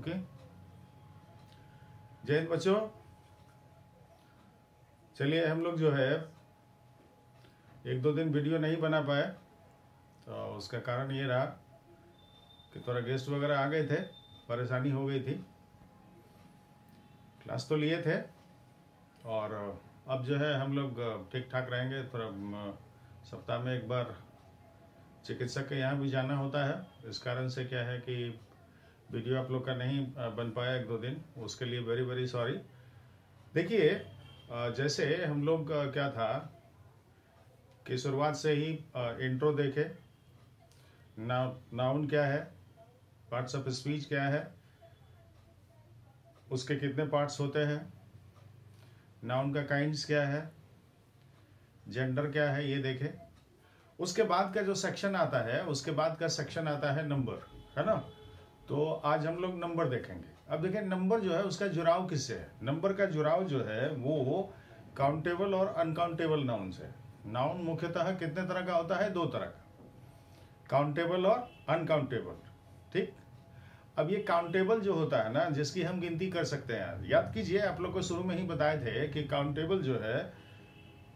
Okay, जय हिंद बच्चों। चलिए हम लोग जो है 1-2 दिन वीडियो नहीं बना पाए, तो उसका कारण ये रहा कि थोड़ा गेस्ट वगैरह आ गए थे, परेशानी हो गई थी। क्लास तो लिए थे और अब जो है हम लोग ठीक ठाक रहेंगे। थोड़ा सप्ताह में एक बार चिकित्सक के यहाँ भी जाना होता है, इस कारण से क्या है कि वीडियो आप लोग का नहीं बन पाया 1-2 दिन, उसके लिए वेरी वेरी सॉरी। देखिए जैसे हम लोग क्या था कि शुरुआत से ही इंट्रो देखे, नाउन क्या है, पार्ट्स ऑफ स्पीच क्या है, उसके कितने पार्ट्स होते हैं, नाउन का काइंड्स क्या है, जेंडर क्या है, ये देखे। उसके बाद का जो सेक्शन आता है, उसके बाद का सेक्शन आता है नंबर, है ना। तो आज हम लोग नंबर देखेंगे। अब देखें नंबर जो है उसका जुड़ाव किससे है। नंबर का जुड़ाव जो है वो काउंटेबल और अनकाउंटेबल नाउन से। नाउन मुख्यतः कितने तरह का होता है? 2 तरह का, काउंटेबल और अनकाउंटेबल। ठीक, अब ये काउंटेबल जो होता है ना, जिसकी हम गिनती कर सकते हैं, याद कीजिए आप लोग को शुरू में ही बताए थे कि काउंटेबल जो है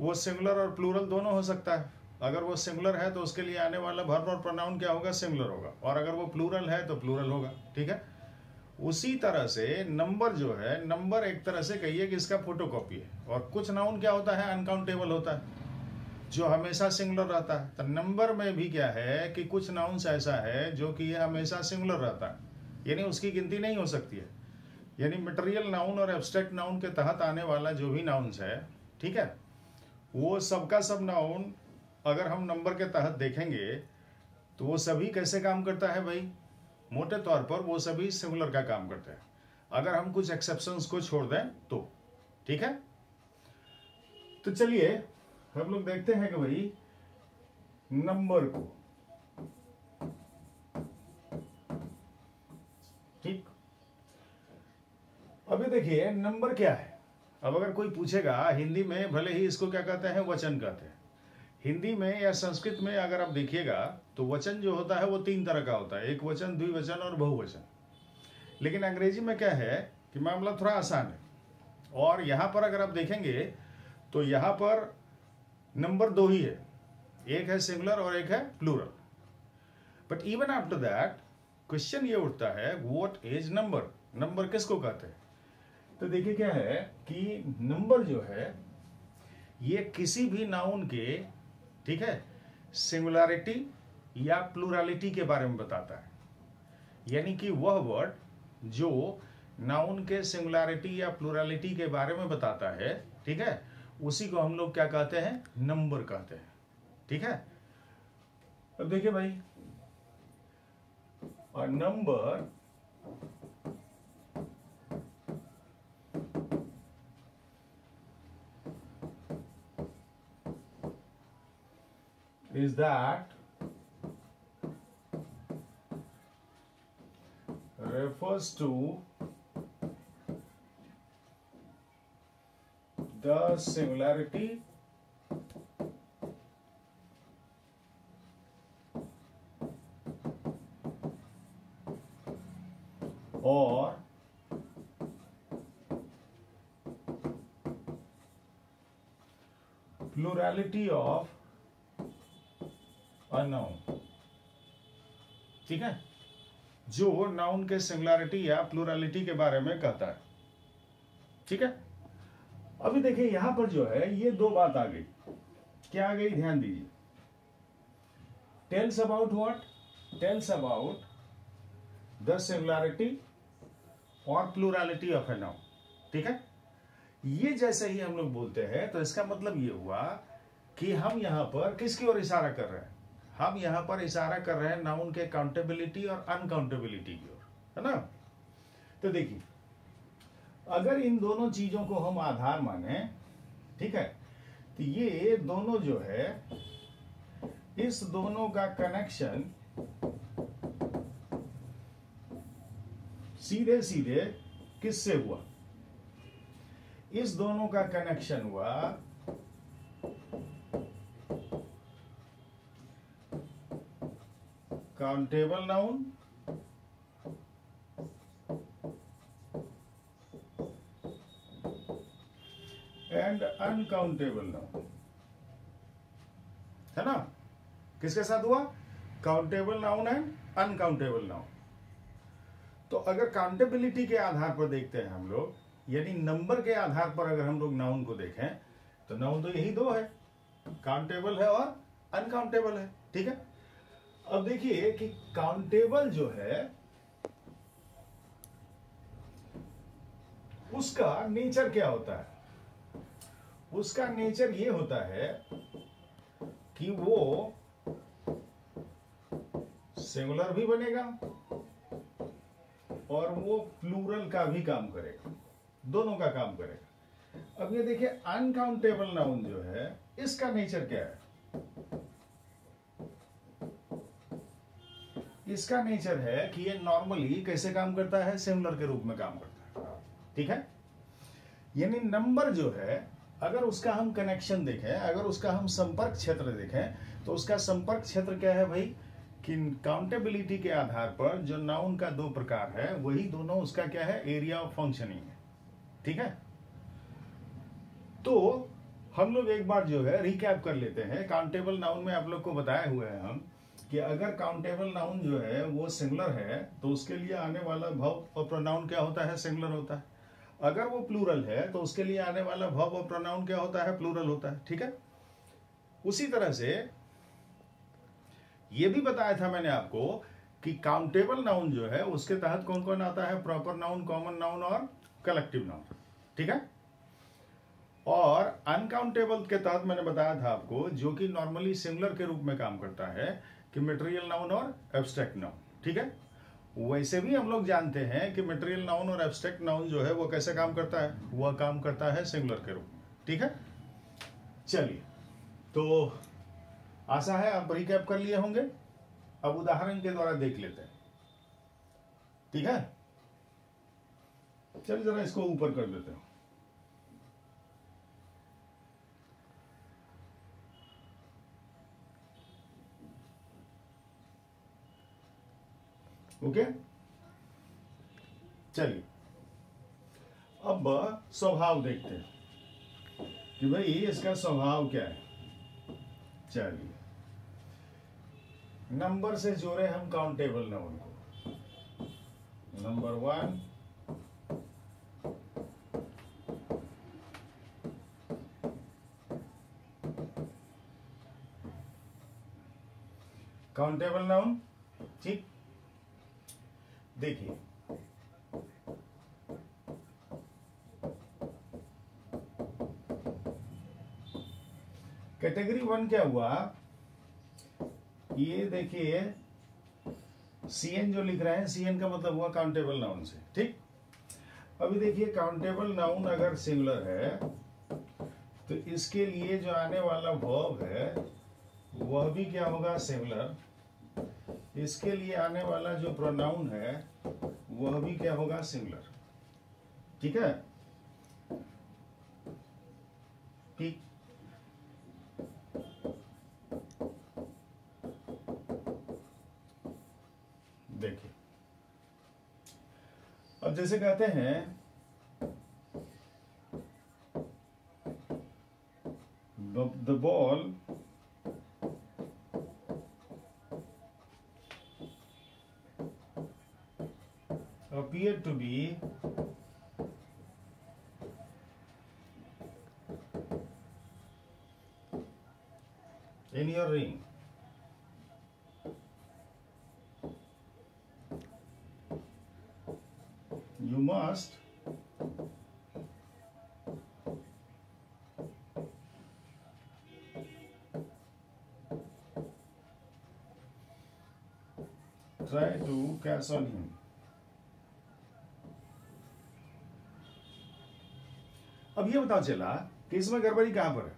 वो सिंगुलर और प्लूरल दोनों हो सकता है। अगर वो सिंगुलर है तो उसके लिए आने वाला वर्ब और प्रोनाउन क्या होगा? सिंगुलर होगा, और अगर वो प्लूरल है तो प्लूरल होगा। ठीक है, उसी तरह से नंबर जो है, नंबर एक तरह से कहिए कि इसका फोटोकॉपी है। और कुछ नाउन क्या होता है? अनकाउंटेबल होता है, जो हमेशा सिंगुलर रहता है। तो नंबर में भी क्या है कि कुछ नाउन्स ऐसा है जो कि ये हमेशा सिंगुलर रहता है, यानी उसकी गिनती नहीं हो सकती है। यानी मटेरियल नाउन और एब्स्ट्रैक्ट नाउन के तहत आने वाला जो भी नाउन्स है, ठीक है, वो सबका सब नाउन अगर हम नंबर के तहत देखेंगे तो वो सभी कैसे काम करता है भाई? मोटे तौर पर वो सभी सिंगुलर का काम करते हैं, अगर हम कुछ एक्सेप्शंस को छोड़ दें तो। ठीक है, तो चलिए हम लोग देखते हैं कि भाई नंबर को, ठीक, अभी देखिए नंबर क्या है। अब अगर कोई पूछेगा हिंदी में, भले ही इसको क्या कहते हैं? वचन कहते हैं। हिंदी में या संस्कृत में अगर आप देखिएगा तो वचन जो होता है वो 3 तरह का होता है, एक वचन, द्विवचन और बहुवचन। लेकिन अंग्रेजी में क्या है कि मामला थोड़ा आसान है, और यहां पर अगर आप देखेंगे तो यहां पर नंबर 2 ही है, एक है सिंगुलर और एक है plural. But even after that question ये उठता है, व्हाट इज नंबर? नंबर किसको कहते हैं? तो देखिए क्या है कि नंबर जो है ये किसी भी नाउन के, ठीक है, सिंगुलरिटी या प्लूरलिटी के बारे में बताता है। यानी कि वह वर्ड जो नाउन के सिंगुलरिटी या प्लूरलिटी के बारे में बताता है, ठीक है, उसी को हम लोग क्या कहते हैं? नंबर कहते हैं। ठीक है, अब देखिए भाई, और number is that refers to the singularity or plurality of a noun। ठीक है, जो नाउन के सिंगुलरिटी या प्लूरलिटी के बारे में कहता है। ठीक है, अभी देखिए यहां पर जो है ये 2 बात आ गई। क्या आ गई? ध्यान दीजिए, tells about what? Tells about the singularity और प्लूरलिटी ऑफ ए नाउन। ठीक है, ये जैसे ही हम लोग बोलते हैं तो इसका मतलब ये हुआ कि हम यहां पर किसकी ओर इशारा कर रहे हैं? हम यहां पर इशारा कर रहे हैं नाउन के काउंटेबिलिटी और अनकाउंटेबिलिटी की ओर, है ना। तो देखिए अगर इन दोनों चीजों को हम आधार माने, ठीक है, तो ये दोनों जो है, इस दोनों का कनेक्शन सीधे सीधे किससे हुआ? इस दोनों का कनेक्शन हुआ countable noun and uncountable noun, है ना? किसके साथ हुआ? Countable noun and uncountable noun. तो अगर काउंटेबिलिटी के आधार पर देखते हैं हम लोग, यानी नंबर के आधार पर अगर हम लोग नाउन को देखें, तो नाउन तो यही दो है, काउंटेबल है और अनकाउंटेबल है, ठीक है? अब देखिए कि काउंटेबल जो है उसका नेचर क्या होता है? उसका नेचर ये होता है कि वो सिंगुलर भी बनेगा और वो प्लूरल का भी काम करेगा, दोनों का काम करेगा। अब ये देखिए अनकाउंटेबल नाउन जो है, इसका नेचर क्या है? इसका नेचर है कि ये नॉर्मली कैसे काम करता है? सिंगुलर के रूप में काम करता है, ठीक है? यानी नंबर जो है, अगर उसका हम कनेक्शन देखें, अगर उसका हम संपर्क क्षेत्र देखें, तो उसका संपर्क क्षेत्र क्या है भाई? कि काउंटेबिलिटी के आधार पर जो नाउन का दो प्रकार है, वही दोनों उसका क्या है? एरिया ऑफ फंक्शनिंग है, ठीक है? तो हम लोग एक बार जो है रिकैप कर लेते हैं। काउंटेबल नाउन में आप लोग को बताए हुए हैं हम कि अगर काउंटेबल नाउन जो है वो सिंगुलर है, तो उसके लिए आने वाला वर्ब और प्रोनाउन क्या होता है? सिंगुलर होता है। अगर वो प्लूरल है, तो उसके लिए आने वाला वर्ब और प्रोनाउन क्या होता है? प्लूरल होता है, ठीक है? उसी तरह से ये भी बताया था मैंने आपको कि काउंटेबल नाउन जो है उसके तहत कौन कौन आता है? प्रॉपर नाउन, कॉमन नाउन और कलेक्टिव नाउन, ठीक है? और अनकाउंटेबल के तहत मैंने बताया था आपको, जो कि नॉर्मली सिंगुलर के रूप में काम करता है, कि मटेरियल नाउन और एब्स्ट्रैक्ट नाउन, ठीक है? वैसे भी हम लोग जानते हैं कि मटेरियल नाउन और एब्स्ट्रैक्ट नाउन जो है वो कैसे काम करता है? वह काम करता है सिंगुलर के रूप में, ठीक है? चलिए, तो आशा है आप रिकैप कर लिए होंगे। अब उदाहरण के द्वारा देख लेते हैं, ठीक है? चलिए जरा इसको ऊपर कर देते हैं। ओके, चलिए अब स्वभाव देखते हैं कि भाई इसका स्वभाव क्या है। चलिए, नंबर से जोड़े हम काउंटेबल नाउन को। नंबर 1, काउंटेबल नाउन, ठीक? देखिए, कैटेगरी 1 क्या हुआ? ये देखिए सीएन जो लिख रहे हैं, सीएन का मतलब हुआ काउंटेबल नाउन से, ठीक? अभी देखिए काउंटेबल नाउन अगर सिंगुलर है, तो इसके लिए जो आने वाला वर्ब है वह भी क्या होगा? सिंगुलर। इसके लिए आने वाला जो प्रोनाउन है वह भी क्या होगा? सिंगुलर, ठीक है? ठीक, देखिए अब जैसे कहते हैं the ball appeared to be in your ring. You must try to catch on him. अब ये बताओ चला कि इसमें गड़बड़ी कहां पर है?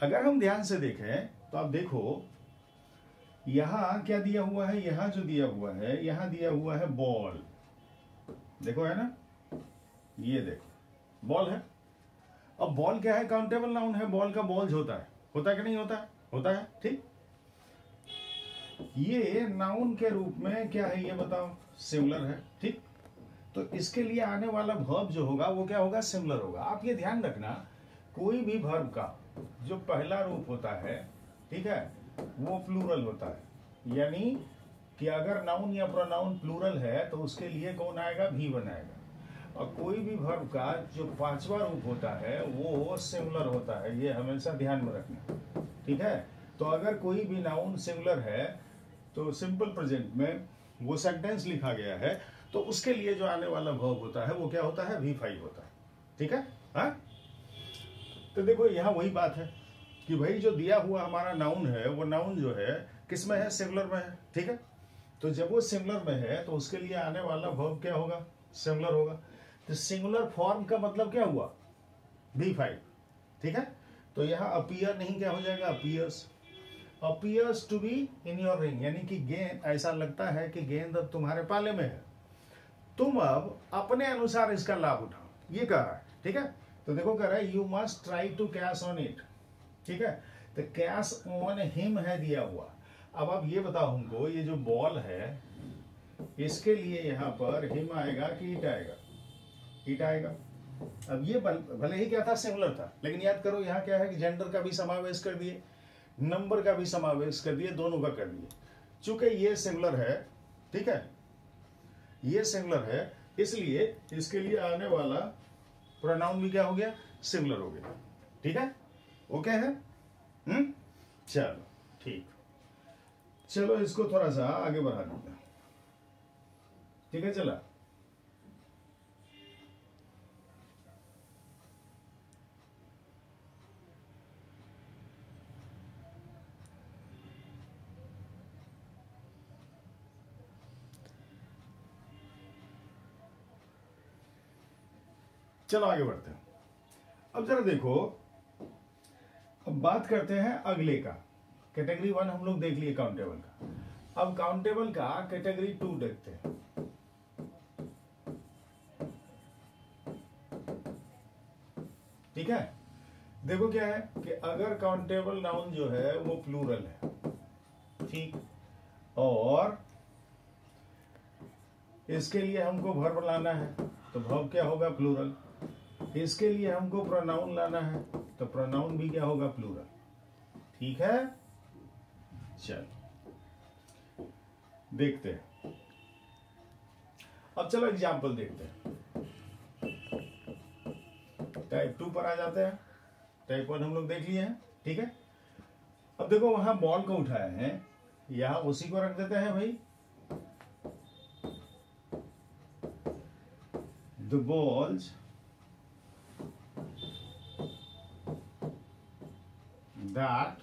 अगर हम ध्यान से देखें तो आप देखो यहां क्या दिया हुआ है, यहां जो दिया हुआ है, यहां दिया हुआ है बॉल, देखो है ना, ये देखो बॉल है। अब बॉल क्या है? काउंटेबल नाउन है। बॉल का बॉल्स होता है कि नहीं होता है? होता है, ठीक? ये नाउन के रूप में क्या है ये बताओ? सिंगुलर है, ठीक? तो इसके लिए आने वाला वर्ब जो होगा वो क्या होगा, सिमिलर होगा। आप ये ध्यान रखना, कोई भी वर्ब का जो पहला रूप होता है, ठीक है, वो प्लूरल होता है। यानी कि अगर नाउन या प्रोनाउन प्लूरल है तो उसके लिए कौन आएगा, V1 आएगा। और कोई भी वर्ब का जो पांचवा रूप होता है वो सिंगुलर होता है, ये हमेशा ध्यान में रखना, ठीक है। तो अगर कोई भी नाउन सिंगुलर है तो सिंपल प्रेजेंट में वो सेंटेंस लिखा गया है, तो उसके लिए जो आने वाला वर्ब होता है वो क्या होता है, V5 होता है, ठीक है। हाँ, तो देखो यहाँ वही बात है कि भाई जो दिया हुआ हमारा नाउन है वो नाउन जो है किस में है, सिंगुलर में है, ठीक है। तो जब वो सिंगुलर में है तो उसके लिए आने वाला वर्ब क्या होगा, सिंगुलर होगा। तो सिंगुलर फॉर्म का मतलब क्या हुआ, V5, ठीक है। तो यहाँ अपीयर नहीं, क्या हो जाएगा, appears. Appears to be in your ring, यानी कि गेंद, ऐसा लगता है कि गेंद अब तुम्हारे पाले में है, तुम अब अपने अनुसार इसका लाभ उठाओ, ये कह रहा है, ठीक है। तो देखो कह रहा है you must try to cash on it, ठीक है। तो कैश ऑन हिम है दिया हुआ। अब आप ये बताओ हमको, ये जो बॉल है इसके लिए यहाँ पर हिम आएगा कि इट आएगा, इट आएगा। अब ये भले ही क्या था, सिंगुलर था, लेकिन याद करो यहाँ क्या है कि जेंडर का भी समावेश कर दिए, नंबर का भी समावेश कर दिए, दोनों का कर दिए। चूंकि ये सिंगुलर है, ठीक है, ये सिंगुलर है, इसलिए इसके लिए आने वाला प्रोनाउन भी क्या हो गया, सिंगुलर हो गया, ठीक है। ओके है, चलो ठीक, चलो इसको थोड़ा सा आगे बढ़ा देते हैं, ठीक है। चला, चलो आगे बढ़ते हैं। अब जरा देखो, अब बात करते हैं अगले का। कैटेगरी 1 हम लोग देख लिए काउंटेबल का, अब काउंटेबल का कैटेगरी 2 देखते हैं। ठीक है, देखो क्या है कि अगर काउंटेबल नाउन जो है वो प्लूरल है, ठीक, और इसके लिए हमको वर्ब लाना है तो वर्ब क्या होगा, प्लूरल। इसके लिए हमको प्रोनाउन लाना है तो प्रोनाउन भी क्या होगा, प्लूरल, ठीक है। चलो देखते हैं, अब चलो एग्जाम्पल देखते हैं। टाइप 2 पर आ जाते हैं। टाइप 1 हम लोग देख लिए हैं, ठीक है। अब देखो वहां बॉल को उठाया है, यहां उसी को रख देते हैं भाई, the balls that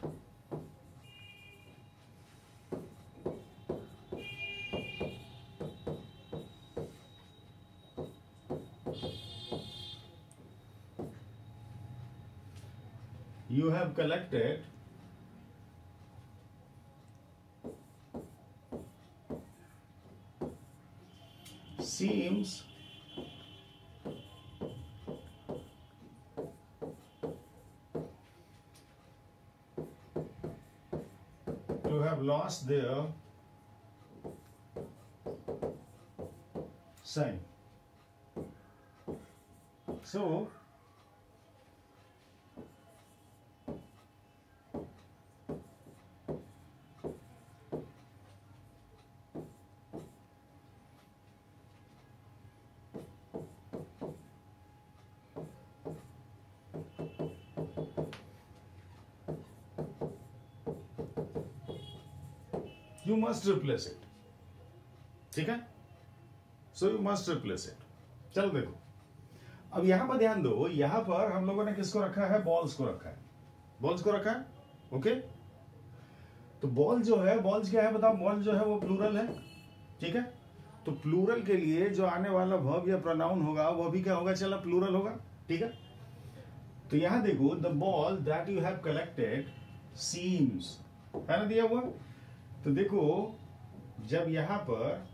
you have collected seems to have lost their sign. So you must replace it, ठीक है। So you must replace it। चलो देखो, अब यहां पर ध्यान दो, यहां पर हम लोगों ने किसको रखा है, बॉल्स को रखा है, बॉल्स को रखा है, ओके। तो बॉल जो है, बॉल्स क्या है बताओ, बॉल जो है वो प्लूरल है, ठीक है। तो प्लूरल के लिए जो आने वाला वर्ब या प्रोनाउन होगा वो भी क्या होगा, चला प्लूरल होगा, ठीक है। तो यहां देखो, the ball that you have collected seems, है ना दिया हुआ। तो देखो जब यहां पर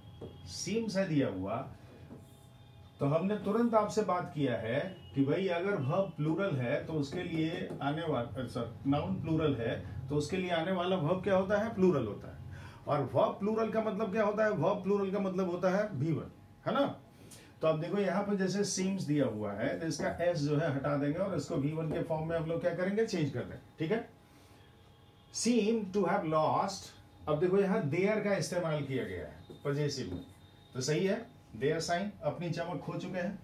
सीम्स है दिया हुआ तो हमने तुरंत आपसे बात किया है कि भाई अगर वर्ब प्लूरल है तो उसके लिए आने वाला, नाउन प्लूरल है तो उसके लिए आने वाला वर्ब क्या होता है, प्लूरल होता है। और वर्ब प्लूरल का मतलब क्या होता है, वर्ब प्लूरल का मतलब होता है V1, है ना। तो आप देखो यहाँ पर जैसे सीम्स दिया हुआ है तो इसका एस जो है हटा देंगे और इसको V1 के फॉर्म में हम लोग क्या करेंगे, चेंज कर देंगे। ठीक है, सीम टू हैव लॉस्ट, अब देखो यहाँ देयर का इस्तेमाल किया गया है पजेसिव में, तो सही है, देयर साइन अपनी चमक खो चुके हैं।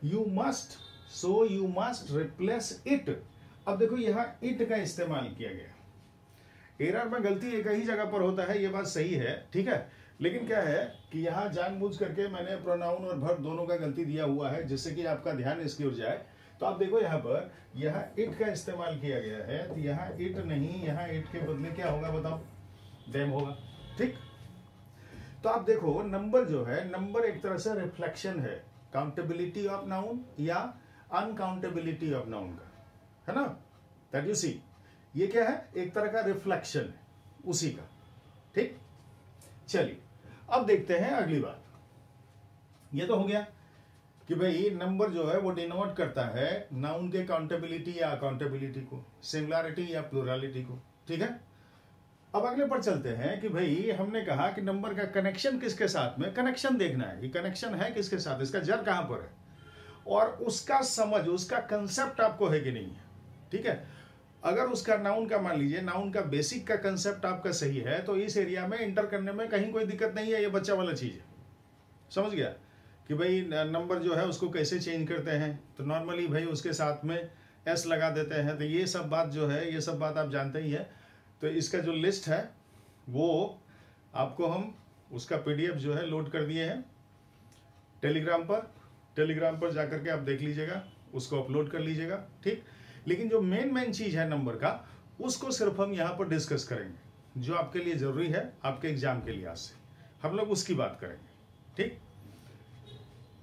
You must, so you must replace it, अब देखो यहाँ इट का इस्तेमाल किया गया। एरर में गलती एक ही जगह पर होता है, ये बात सही है, ठीक है, लेकिन क्या है कि यहाँ जानबूझ करके मैंने प्रोनाउन और वर्ब दोनों का गलती दिया हुआ है जिससे कि आपका ध्यान इसकी ओर जाए। तो आप देखो यहाँ पर यहाँ इट का इस्तेमाल किया गया है, तो यहाँ इट नहीं, यहाँ इट के बदले क्या होगा बताओ, देम होगा। ठीक, तो आप देखो नंबर जो है, नंबर एक तरह से रिफ्लेक्शन है काउंटेबिलिटी ऑफ नाउन या अनकाउंटेबिलिटी ऑफ नाउन का, है ना, दैट यू सी, ये क्या है, एक तरह का रिफ्लेक्शन है उसी का। ठीक, चलिए अब देखते हैं अगली बात। ये तो हो गया कि भाई नंबर जो है वो डिनोट करता है नाउन के काउंटेबिलिटी या अकाउंटेबिलिटी को, सिंगुलरिटी या प्लुरलिटी को। ठीक है, अब अगले पर चलते हैं कि भाई हमने कहा कि नंबर का कनेक्शन किसके साथ में, कनेक्शन देखना है, ये कनेक्शन है किसके साथ, इसका जड़ कहां पर है, और उसका समझ, उसका कंसेप्ट आपको है कि नहीं है। ठीक है, अगर उसका नाउन का, मान लीजिए नाउन का बेसिक का कंसेप्ट आपका सही है तो इस एरिया में इंटर करने में कहीं कोई दिक्कत नहीं है, ये बच्चा वाला चीज है। समझ गया कि भाई नंबर जो है उसको कैसे चेंज करते हैं, तो नॉर्मली भाई उसके साथ में एस लगा देते हैं, तो ये सब बात जो है, ये सब बात आप जानते ही है। तो इसका जो लिस्ट है वो आपको हम उसका PDF जो है लोड कर दिए हैं टेलीग्राम पर जाकर के आप देख लीजिएगा, उसको अपलोड कर लीजिएगा। ठीक, लेकिन जो मेन चीज है नंबर का, उसको सिर्फ हम यहाँ पर डिस्कस करेंगे, जो आपके लिए जरूरी है आपके एग्जाम के लिहाज से, हम लोग उसकी बात करेंगे। ठीक,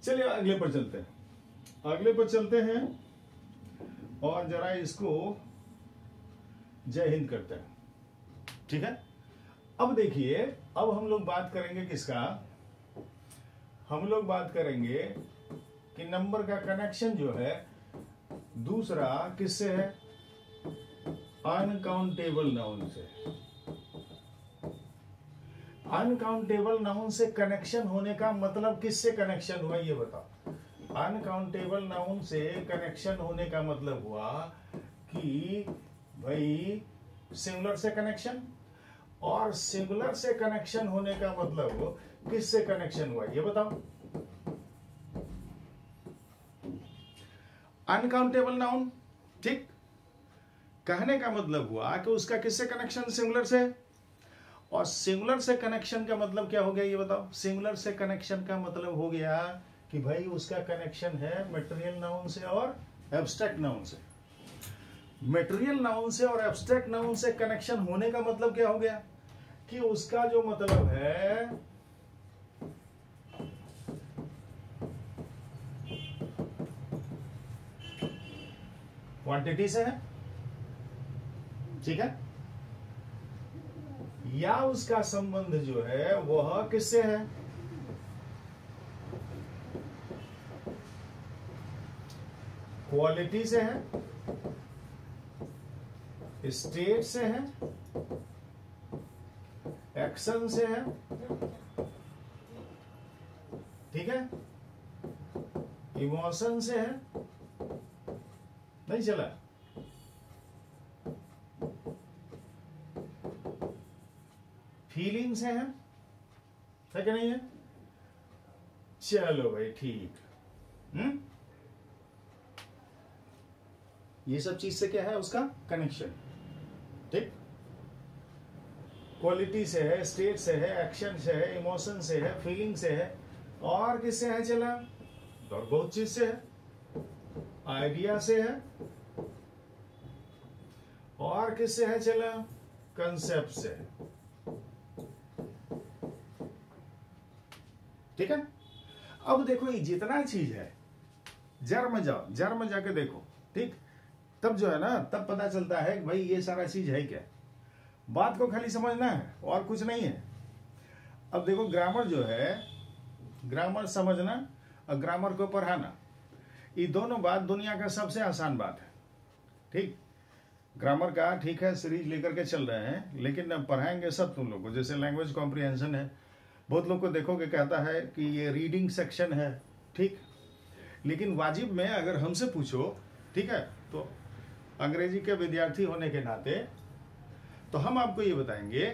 चलिए अगले पर चलते हैं और जरा इसको जय हिंद करते हैं। ठीक है, अब देखिए, अब हम लोग बात करेंगे किसका, हम लोग बात करेंगे कि नंबर का कनेक्शन जो है दूसरा किससे है, अनकाउंटेबल नाउन से। अनकाउंटेबल नाउन से कनेक्शन होने का मतलब किससे कनेक्शन हुआ ये बताओ। अनकाउंटेबल नाउन से कनेक्शन होने का मतलब हुआ कि भाई सिंगुलर से कनेक्शन, और सिंगुलर से कनेक्शन होने का मतलब किससे कनेक्शन हुआ ये बताओ। अनकाउंटेबल नाउन, ठीक, कहने का मतलब हुआ कि उसका किससे कनेक्शन, सिंगुलर से, और सिंगुलर से कनेक्शन का मतलब क्या हो गया ये बताओ। सिंगुलर से कनेक्शन का मतलब हो गया कि भाई उसका कनेक्शन है मटेरियल नाउन से और एब्स्ट्रैक्ट नाउन से। मटेरियल नाउन से और एब्स्ट्रैक्ट नाउन से कनेक्शन होने का मतलब क्या हो गया कि उसका जो मतलब है क्वांटिटी से है, ठीक है, या उसका संबंध जो है वह किससे है, क्वालिटी से है, स्टेट से है, एक्शन से है, ठीक है, इमोशन से है, नहीं चला, फीलिंग से है कि नहीं है। चलो भाई ठीक, ये सब चीज से क्या है उसका कनेक्शन, ठीक, क्वालिटी से है, स्टेट से है, एक्शन से है, इमोशन से है, फीलिंग से है, और किससे है चला, और बहुत चीज से है, आइडिया से है, और किससे है चला, कंसेप्ट से है, ठीक है। अब देखो ये जितना चीज है जड़ में जाओ, जड़ में जाके देखो, ठीक, तब जो है ना तब पता चलता है कि भाई ये सारा चीज है क्या। बात को खाली समझना है और कुछ नहीं है। अब देखो ग्रामर जो है, ग्रामर समझना और ग्रामर को पढ़ाना, ये दोनों बात दुनिया का सबसे आसान बात है, ठीक। ग्रामर का ठीक है सीरीज लेकर के चल रहे हैं, लेकिन अब पढ़ाएंगे सब तुम लोग को। जैसे लैंग्वेज कॉम्प्रिहेंशन है, बहुत लोग को देखोगे कहता है कि ये रीडिंग सेक्शन है, ठीक। लेकिन वाजिब में अगर हमसे पूछो, ठीक है, तो अंग्रेजी के विद्यार्थी होने के नाते तो हम आपको ये बताएंगे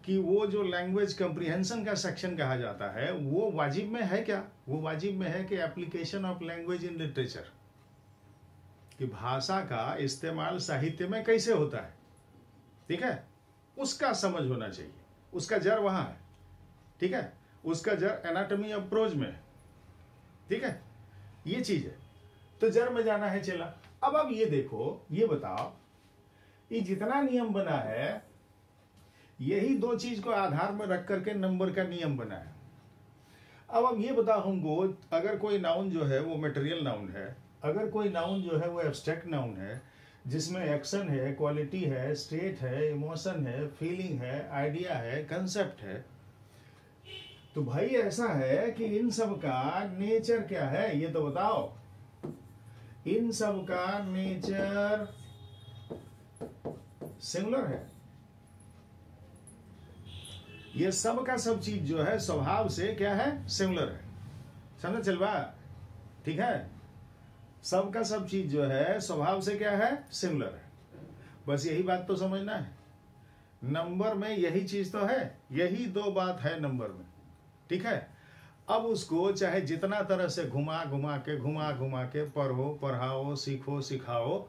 कि वो जो लैंग्वेज कंप्रीहेंशन का सेक्शन कहा जाता है वो वाजिब में है क्या? वो वाजिब में है कि application of language in literature, कि भाषा का इस्तेमाल साहित्य में कैसे होता है, ठीक है, उसका समझ होना चाहिए। उसका जड़ वहां है, ठीक है, उसका जड़ एनाटॉमी ऑफ प्रोज में है, ठीक है, ये चीज है। तो जड़ में जाना है चला। अब ये देखो, ये बताओ, ये जितना नियम बना है यही दो चीज को आधार में रख करके नंबर का नियम बना है। अब ये बताओ हमको, अगर कोई नाउन जो है वो मटेरियल नाउन है, अगर कोई नाउन जो है वो एब्स्ट्रैक्ट नाउन है, जिसमें एक्शन है, क्वालिटी है, स्टेट है, इमोशन है, फीलिंग है, आइडिया है, कंसेप्ट है, तो भाई ऐसा है कि इन सब का नेचर क्या है ये तो बताओ। इन सब का नेचर सिंगुलर है। ये सब का सब चीज जो है स्वभाव से क्या है? सिंगुलर है। समझ चल बा? ठीक है, सब का सब चीज जो है स्वभाव से क्या है? सिंगुलर है। बस यही बात तो समझना है। नंबर में यही चीज तो है, यही दो बात है नंबर में, ठीक है। अब उसको चाहे जितना तरह से घुमा घुमा के पढ़ो, पढ़ाओ, सीखो, सिखाओ,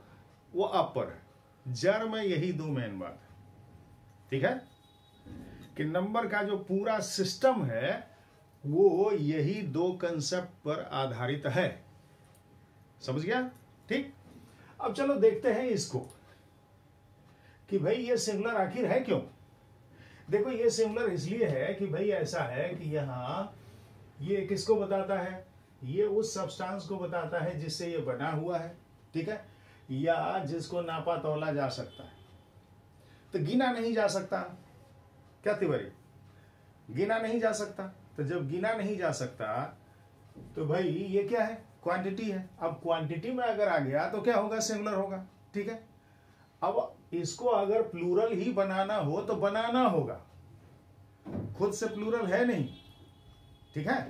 वो आप पर है। जड़ में यही दो मेन बात है, ठीक है, कि नंबर का जो पूरा सिस्टम है वो यही दो कंसेप्ट पर आधारित है। समझ गया? ठीक। अब चलो देखते हैं इसको कि भाई ये सिंगुलर आखिर है क्यों। देखो, ये सिंगुलर इसलिए है कि भाई ऐसा है कि यहां ये किसको बताता है? ये उस सब्सटेंस को बताता है जिससे ये बना हुआ है, ठीक है, या जिसको नापा तौला जा सकता है। तो गिना नहीं जा सकता, क्या तिवारी? गिना नहीं जा सकता। तो जब गिना नहीं जा सकता तो भाई ये क्या है? क्वांटिटी है। अब क्वांटिटी में अगर आ गया तो क्या होगा? सिंगुलर होगा, ठीक है। अब इसको अगर प्लूरल ही बनाना हो तो बनाना होगा, खुद से प्लूरल है नहीं, ठीक है।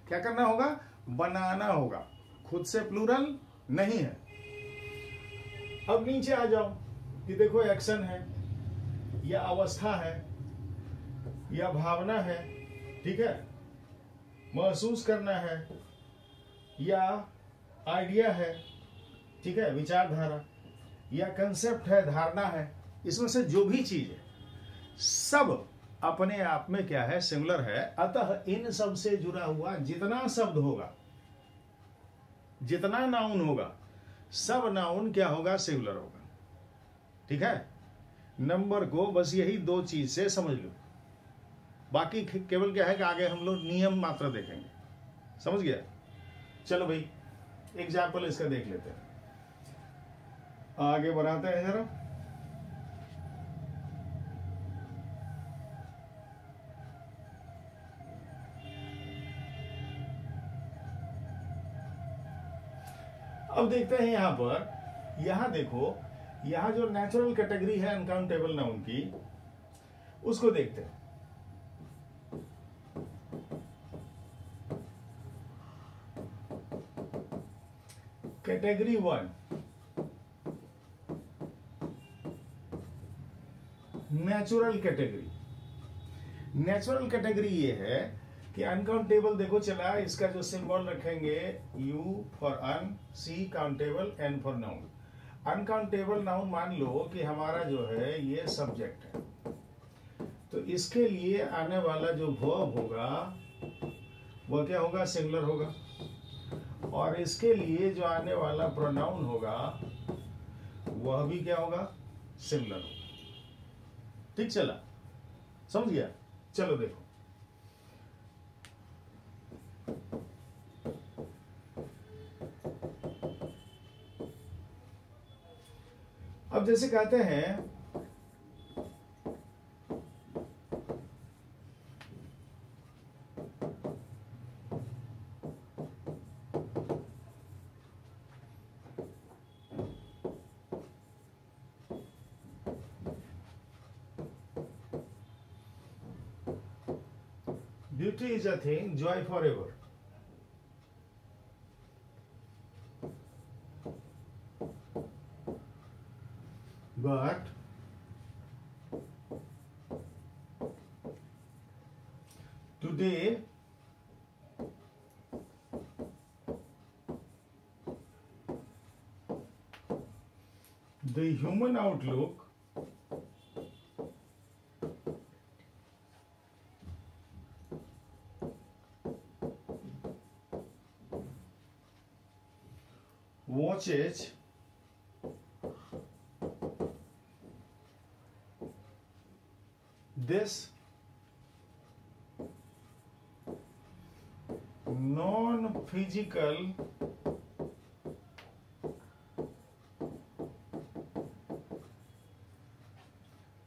क्या करना होगा? बनाना होगा, खुद से प्लूरल नहीं है। अब नीचे आ जाओ कि देखो एक्शन है, या अवस्था है, या भावना है, ठीक है, महसूस करना है, या आइडिया है, ठीक है, विचारधारा, या कंसेप्ट है, धारणा है। इसमें से जो भी चीज है सब अपने आप में क्या है? सिंगुलर है। अतः इन सब से जुड़ा हुआ जितना शब्द होगा, जितना नाउन होगा, सब नाउन क्या होगा? सिंगुलर होगा, ठीक है। नंबर को बस यही दो चीज से समझ लो। बाकी केवल क्या है कि आगे हम लोग नियम मात्र देखेंगे। समझ गया? चलो भाई एग्जाम्पल इसका देख लेते हैं, आगे बढ़ाते हैं जरा। अब देखते हैं यहां पर, यहां देखो, यहां जो नेचुरल कैटेगरी है अनकाउंटेबल नाउन की, उसको देखते हैं। Category 1, natural category. Natural category ये है कि अनकाउंटेबल, देखो चला, इसका जो सिंबल रखेंगे U for on, C countable, N for noun. Uncountable noun मान लो कि हमारा जो है ये सब्जेक्ट है, तो इसके लिए आने वाला जो वर्ब होगा वह क्या होगा? सिंगुलर होगा। और इसके लिए जो आने वाला प्रोनाउन होगा वह भी क्या होगा? सिंगुलर होगा। ठीक चला? समझ गया? चलो देखो, अब जैसे कहते हैं beauty is a thing, joy forever. but today the human outlook watches this non-physical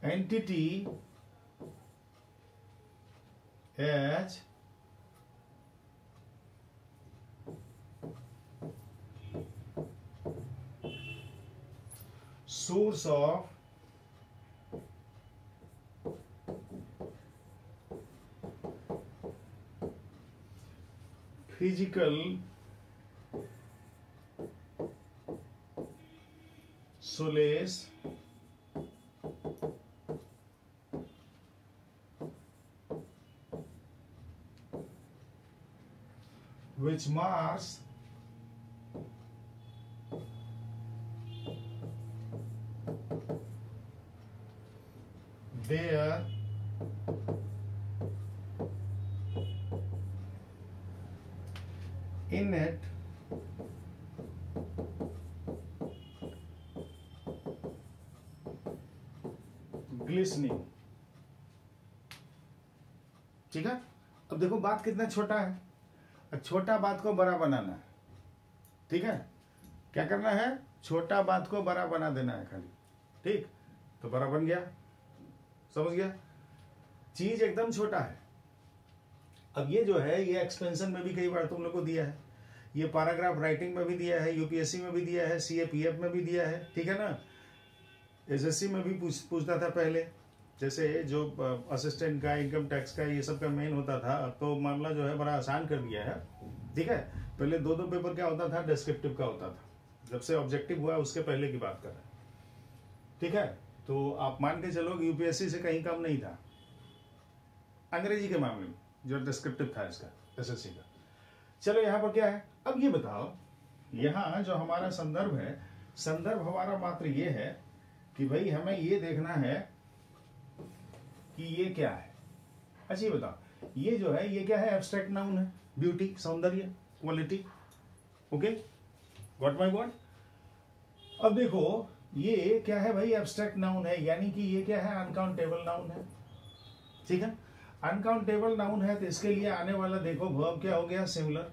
entity as source of physical solace which mars their innate glistening। ठीक है, अब देखो बात कितना छोटा है। छोटा बात को बड़ा बनाना है, ठीक है। क्या करना है? छोटा बात को बड़ा बना देना है खाली, ठीक। तो बड़ा बन गया, समझ गया? चीज एकदम छोटा है। अब ये जो है ये एक्सपेंशन में भी कई बार तुम लोग को दिया है, ये पैराग्राफ राइटिंग में भी दिया है, यूपीएससी में भी दिया है, सीएपीएफ में भी दिया है, ठीक है ना। एसएससी में भी पूछता था पहले, जैसे जो असिस्टेंट का, इनकम टैक्स का, ये सब का मेन होता था। अब तो मामला जो है बड़ा आसान कर दिया है, ठीक है। पहले दो पेपर क्या होता था, डिस्क्रिप्टिव का होता था। जब से ऑब्जेक्टिव हुआ उसके पहले की बात कर रहे हैं, ठीक है। तो आप मान के चलो कि यूपीएससी से कहीं कम नहीं था अंग्रेजी के मामले में, जो डिस्क्रिप्टिव था इसका, एसएससी का। चलो यहाँ पर क्या है, अब ये बताओ, यहाँ जो हमारा संदर्भ है, संदर्भ हमारा मात्र ये है कि भाई हमें ये देखना है कि ये क्या है। अच्छा ये बताओ, ये जो है ये क्या है? एब्स्ट्रैक्ट नाउन है, ब्यूटी, सौंदर्य, quality. Okay, got my word. अब देखो ये क्या है भाई? एब्स्ट्रैक्ट नाउन है, यानी कि ये क्या है? अनकाउंटेबल नाउन है, ठीक है। अनकाउंटेबल नाउन है तो इसके लिए आने वाला देखो वर्ब क्या हो गया? सिमिलर,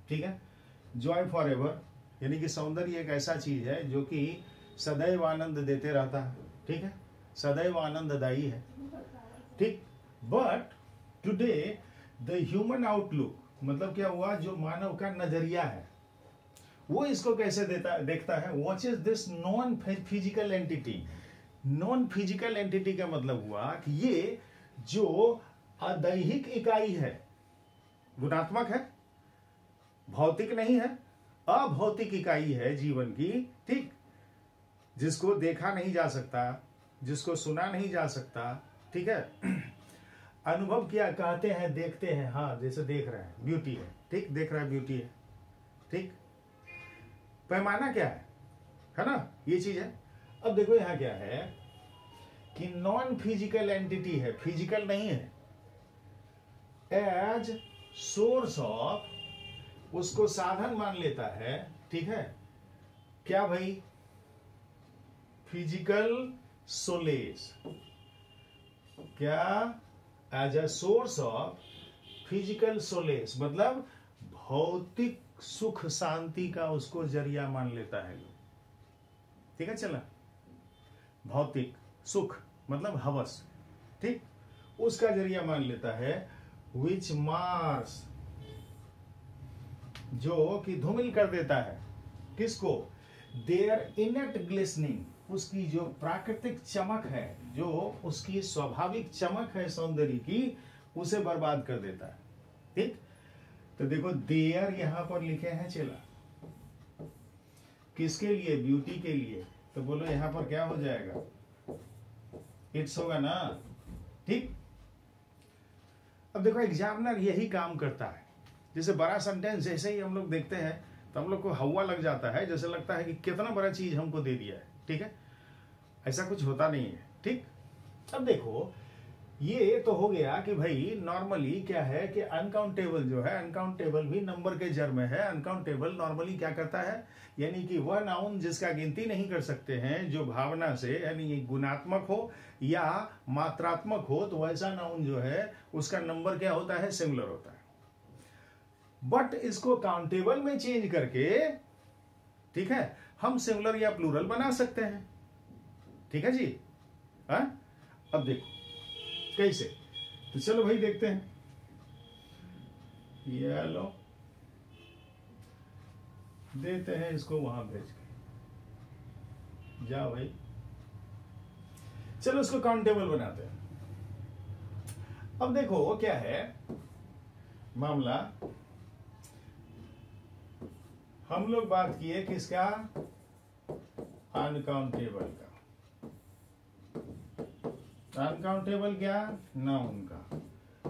ठीक है। जॉय फॉर एवर, यानी कि सौंदर्य एक ऐसा चीज है जो कि सदैव आनंद देते रहता है, ठीक है, सदैव आनंददायी है, ठीक। But today the human outlook, मतलब क्या हुआ? जो मानव का नजरिया है वो इसको कैसे देखता है? Watches this non physical entity. Non physical entity का मतलब हुआ कि ये जो अदैहिक इकाई है, गुणात्मक है, भौतिक नहीं है, अभौतिक इकाई है जीवन की, ठीक, जिसको देखा नहीं जा सकता, जिसको सुना नहीं जा सकता, ठीक है। अनुभव किया, कहते हैं, देखते हैं, हाँ जैसे देख रहे हैं, ब्यूटी है, ठीक, देख रहा है, ब्यूटी है, ठीक। पैमाना क्या है ना, ये चीज है। अब देखो यहां क्या है कि नॉन फिजिकल एंटिटी है, फिजिकल नहीं है। एज सोर्स ऑफ, उसको साधन मान लेता है, ठीक है। क्या भाई? Physical solace. क्या? As a source of physical solace, मतलब भौतिक सुख शांति का उसको जरिया मान लेता है लोग, ठीक है। चला, भौतिक सुख मतलब हवस, ठीक, उसका जरिया मान लेता है। विच मार्स, जो कि धूमिल कर देता है, किसको? देयर इनेट ग्लिसनिंग, उसकी जो प्राकृतिक चमक है, जो उसकी स्वाभाविक चमक है सौंदर्य की, उसे बर्बाद कर देता है, ठीक। तो देखो देयर यहां पर लिखे हैं चला, किसके लिए? ब्यूटी के लिए। तो बोलो यहां पर क्या हो जाएगा? इट्स होगा ना, ठीक। अब देखो एग्जामिनर यही काम करता है। जैसे बड़ा सेंटेंस जैसे ही हम लोग देखते हैं तो हम लोग को हवा लग जाता है, जैसे लगता है कि कितना बड़ा चीज हमको दे दिया है, ठीक है। ऐसा कुछ होता नहीं है, ठीक। अब देखो ये तो हो गया कि भाई नॉर्मली क्या है कि अनकाउंटेबल जो है, अनकाउंटेबल भी नंबर के जर में है। अनकाउंटेबल नॉर्मली क्या करता है, यानी कि वह नाउन जिसका गिनती नहीं कर सकते हैं, जो भावना से यानी गुणात्मक हो या मात्रात्मक हो, तो वैसा नाउन जो है उसका नंबर क्या होता है? सिंगुलर होता है। बट इसको काउंटेबल में चेंज करके, ठीक है, हम सिंगुलर या प्लूरल बना सकते हैं, ठीक है जी। हा? अब देखो कैसे, तो चलो भाई देखते हैं। ये लो, देते हैं इसको वहां भेज के, जाओ भाई। चलो इसको काउंटेबल बनाते हैं। अब देखो क्या है मामला, हम लोग बात किए किसका? अनकाउंटेबल का। अनकाउंटेबल क्या? नाउन का।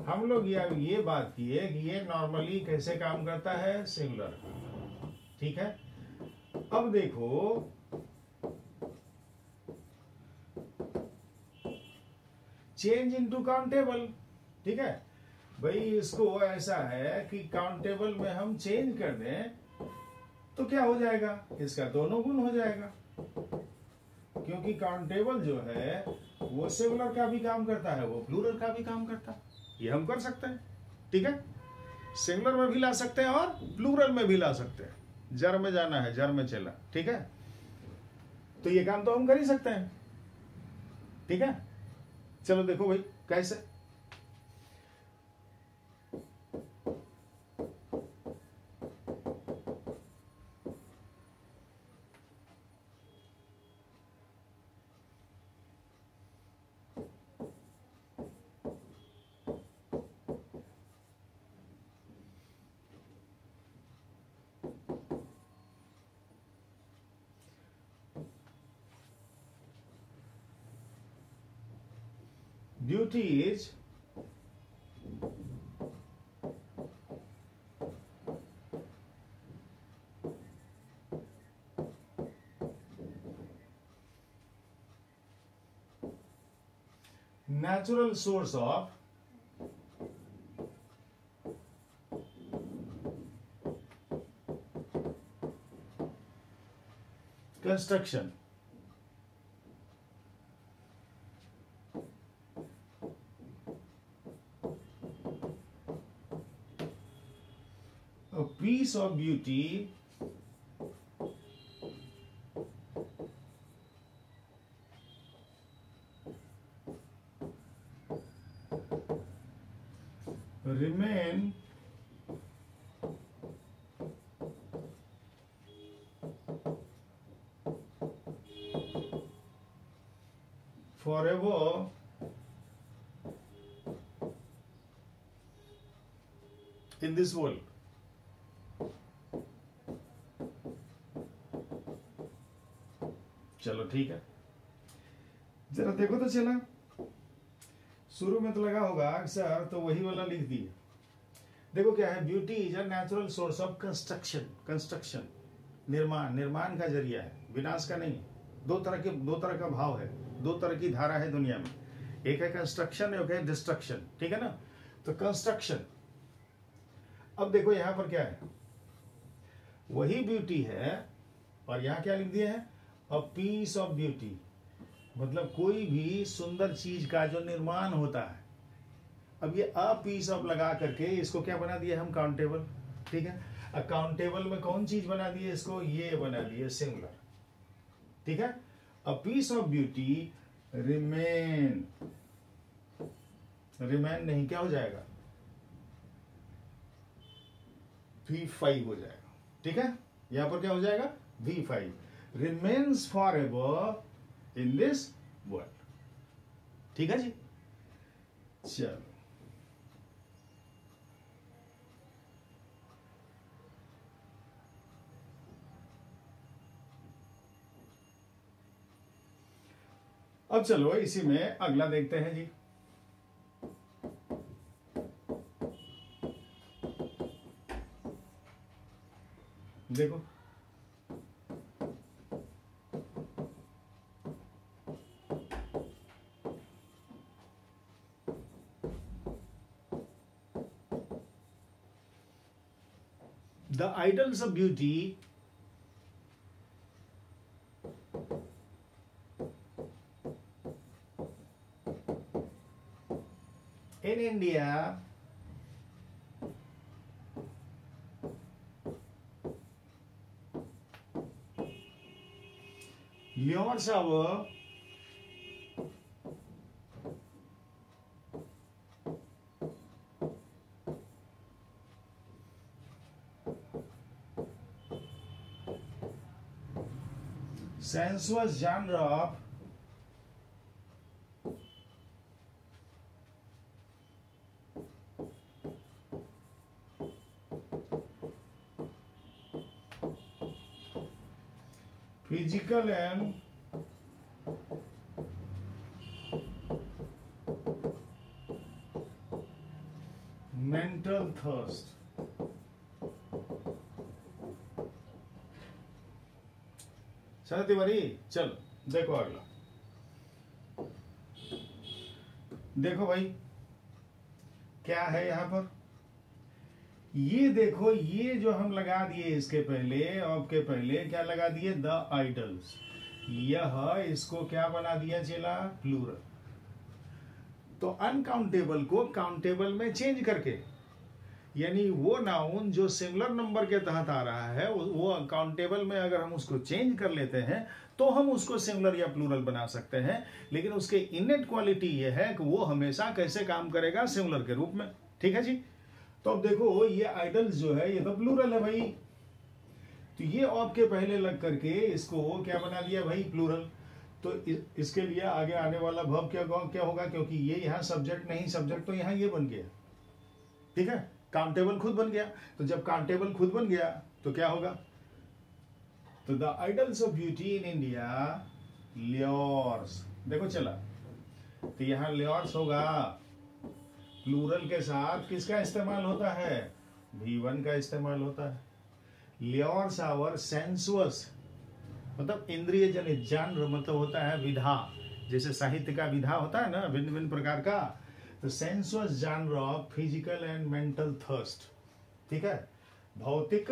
हम लोग ये बात किए कि ये नॉर्मली कैसे काम करता है? सिंगुलर का, ठीक है। अब देखो चेंज इनटू काउंटेबल, ठीक है भाई। इसको ऐसा है कि काउंटेबल में हम चेंज कर दें तो क्या हो जाएगा? इसका दोनों गुण हो जाएगा, क्योंकि काउंटेबल जो है वो सिंगुलर का भी काम करता है, वो प्लूरल का भी काम करता है। ये हम कर सकते हैं, ठीक है। सिंगुलर में भी ला सकते हैं और प्लूरल में भी ला सकते हैं। जर में जाना है, जर में चला, ठीक है। तो ये काम तो हम कर ही सकते हैं, ठीक है। चलो देखो भाई कैसे। Beauty is natural source of construction. A piece of beauty remain forever in this world. चलो ठीक है, जरा देखो तो चला। शुरू में तो लगा होगा सर तो वही वाला लिख दिए। देखो क्या है, beauty is a natural source of construction. Construction निर्माण, निर्माण का जरिया है, विनाश का नहीं। दो तरह का भाव है, दो तरह की धारा है दुनिया में। एक है कंस्ट्रक्शन, एक है डिस्ट्रक्शन, ठीक है ना। तो कंस्ट्रक्शन, अब देखो यहां पर क्या है, वही ब्यूटी है और यहां क्या लिख दिया है? अ पीस ऑफ ब्यूटी, मतलब कोई भी सुंदर चीज का जो निर्माण होता है। अब ये अ पीस ऑफ लगा करके इसको क्या बना दिया हम? काउंटेबल, ठीक है। अकाउंटेबल में कौन चीज बना दी है इसको? ये बना दी है सिंगुलर, ठीक है। A piece of beauty remain, remain नहीं, क्या हो जाएगा? V5 हो जाएगा, ठीक है। यहां पर क्या हो जाएगा? V5 remains forever in this world, ठीक है जी। चलो अब चलो इसी में अगला देखते हैं जी। देखो The idols of beauty in India lures our sensuous genre of physical and mental thirst। चलो तिवारी चल देखो अगला। देखो भाई क्या है यहां पर, ये देखो ये जो हम लगा दिए इसके पहले ऑफ के पहले क्या लगा दिए, द आइडल्स। यह इसको क्या बना दिया चला, प्लूरल। तो अनकाउंटेबल को काउंटेबल में चेंज करके, यानी वो नाउन जो सिंगुलर नंबर के तहत आ रहा है वो काउंटेबल में अगर हम उसको चेंज कर लेते हैं तो हम उसको सिंगुलर या प्लूरल बना सकते हैं। लेकिन उसके इनेट क्वालिटी ये है कि वो हमेशा कैसे काम करेगा, सिंगुलर के रूप में। ठीक है जी। तो अब देखो ये आइडल्स जो है ये तो प्लूरल है भाई, तो ये ऑफ के पहले लग करके इसको क्या बना दिया भाई, प्लूरल। तो इसके लिए आगे आने वाला वर्ब क्या होगा, क्योंकि ये यहाँ सब्जेक्ट नहीं, सब्जेक्ट तो यहाँ ये बन गया। ठीक है, काउंटेबल खुद बन गया। तो जब काउंटेबल खुद बन गया तो क्या होगा, तो the idols of beauty in India lures. देखो चला, तो यहां ल्योर्स होगा, प्लूरल के साथ किसका इस्तेमाल होता है, V1 का इस्तेमाल होता है। ल्योर्स आवर सेंसुअस, मतलब इंद्रिय जनित, जानर मतलब होता है विधा, जैसे साहित्य का विधा होता है ना भिन्न भिन्न प्रकार का। तो sensuous genre of physical and mental thirst. ठीक है, भौतिक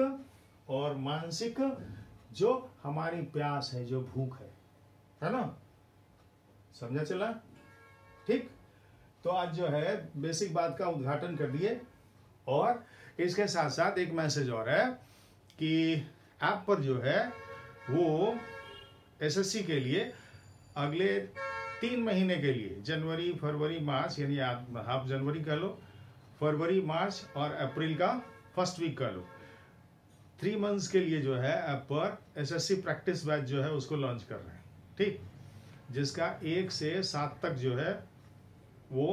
और मानसिक जो हमारी प्यास है, जो भूख है ना, समझा चला। ठीक, तो आज जो है बेसिक बात का उद्घाटन कर दिए, और इसके साथ साथ एक मैसेज और है कि ऐप पर जो है वो एसएससी के लिए अगले 3 महीने के लिए, जनवरी फरवरी मार्च, यानी हाफ जनवरी कह लो, फरवरी मार्च और अप्रैल का फर्स्ट वीक कह लो, 3 मंथ्स के लिए जो है ऐप पर एसएससी प्रैक्टिस बैच जो है उसको लॉन्च कर रहे हैं। ठीक, जिसका 1 से 7 तक जो है वो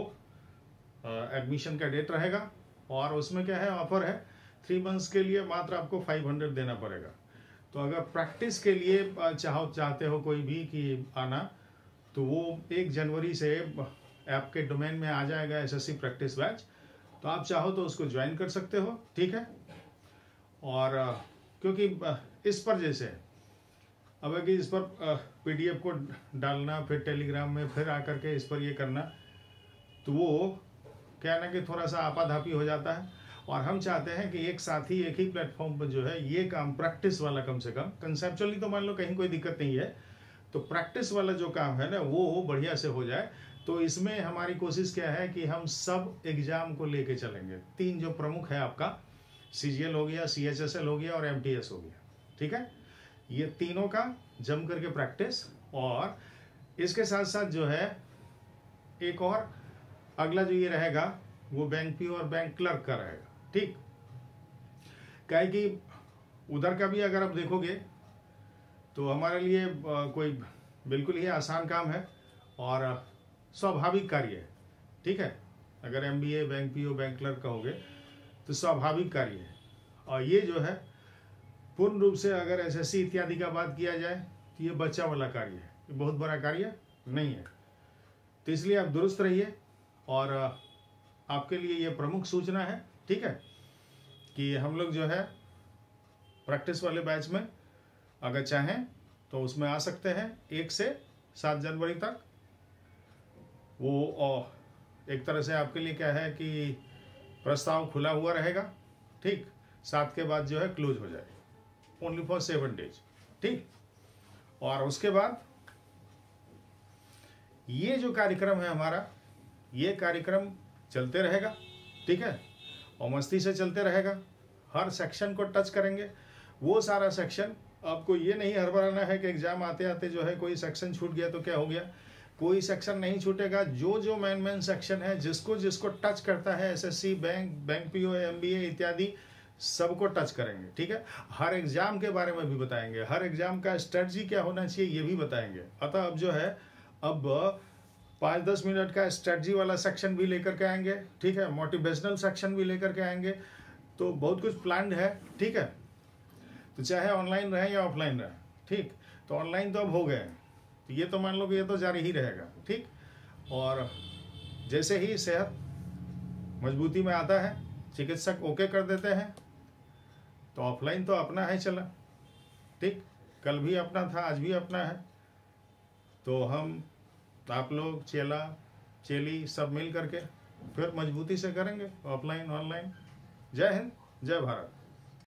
एडमिशन का डेट रहेगा, और उसमें क्या है, ऑफर है 3 मंथ्स के लिए मात्र आपको 500 देना पड़ेगा। तो अगर प्रैक्टिस के लिए चाहते हो कोई भी कि आना, तो वो 1 जनवरी से ऐप के डोमेन में आ जाएगा एसएससी प्रैक्टिस बैच, तो आप चाहो तो उसको ज्वाइन कर सकते हो। ठीक है, और क्योंकि इस पर जैसे अब है कि इस पर पीडीएफ को डालना, फिर टेलीग्राम में फिर आकर के इस पर ये करना, तो वो क्या ना कि थोड़ा सा आपाधापी हो जाता है। और हम चाहते हैं कि एक साथ ही एक ही प्लेटफॉर्म पर जो है ये काम प्रैक्टिस वाला, कम से कम कंसेप्चुअली तो मान लो कहीं कोई दिक्कत नहीं है, तो प्रैक्टिस वाला जो काम है ना वो बढ़िया से हो जाए। तो इसमें हमारी कोशिश क्या है कि हम सब एग्जाम को लेके चलेंगे। 3 जो प्रमुख है आपका, सीजीएल हो गया, सीएचएसएल हो गया और एमटीएस हो गया। ठीक है, ये तीनों का जम करके प्रैक्टिस, और इसके साथ साथ जो है एक और अगला जो ये रहेगा वो बैंक पी और बैंक क्लर्क का रहेगा। ठीक, क्या है कि उधर का भी अगर आप देखोगे तो हमारे लिए कोई बिल्कुल ही आसान काम है और स्वाभाविक कार्य है। ठीक है, अगर MBA, bank PO, bank clerk कहोगे तो स्वाभाविक कार्य है। और ये जो है पूर्ण रूप से अगर एसएससी इत्यादि का बात किया जाए तो ये बच्चा वाला कार्य है, ये बहुत बड़ा कार्य नहीं है। तो इसलिए आप दुरुस्त रहिए। और आपके लिए ये प्रमुख सूचना है, ठीक है, कि हम लोग जो है प्रैक्टिस वाले बैच में अगर चाहें तो उसमें आ सकते हैं 1 से 7 जनवरी तक। वो एक तरह से आपके लिए क्या है कि प्रस्ताव खुला हुआ रहेगा, ठीक। 7 के बाद जो है क्लोज हो जाए, ओनली फॉर 7 डेज, ठीक। और उसके बाद ये जो कार्यक्रम है हमारा, ये कार्यक्रम चलते रहेगा, ठीक है, और मस्ती से चलते रहेगा। हर सेक्शन को टच करेंगे, वो सारा सेक्शन। आपको ये नहीं हड़बड़ाना है कि एग्जाम आते आते जो है कोई सेक्शन छूट गया तो क्या हो गया। कोई सेक्शन नहीं छूटेगा। जो जो मेन सेक्शन है, जिसको जिसको टच करता है, एसएससी, बैंक पीओ, एमबीए इत्यादि सबको टच करेंगे, ठीक है। हर एग्जाम के बारे में भी बताएंगे, हर एग्जाम का स्ट्रेटजी क्या होना चाहिए ये भी बताएंगे। अतः अब जो है अब 5-10 मिनट का स्ट्रेटजी वाला सेक्शन भी लेकर के आएंगे, ठीक है, मोटिवेशनल सेक्शन भी लेकर के आएंगे। तो बहुत कुछ प्लान्ड है, ठीक है। तो चाहे ऑनलाइन रहे या ऑफलाइन रहे, ठीक। तो ऑनलाइन तो अब हो गए, तो ये तो मान लो कि ये तो जारी ही रहेगा, ठीक। और जैसे ही सेहत मजबूती में आता है, चिकित्सक ओके कर देते हैं, तो ऑफलाइन तो अपना है चला, ठीक। कल भी अपना था, आज भी अपना है। तो हम आप लोग चेला चेली सब मिल करके फिर मजबूती से करेंगे ऑफलाइन ऑनलाइन। जय हिंद, जय भारत।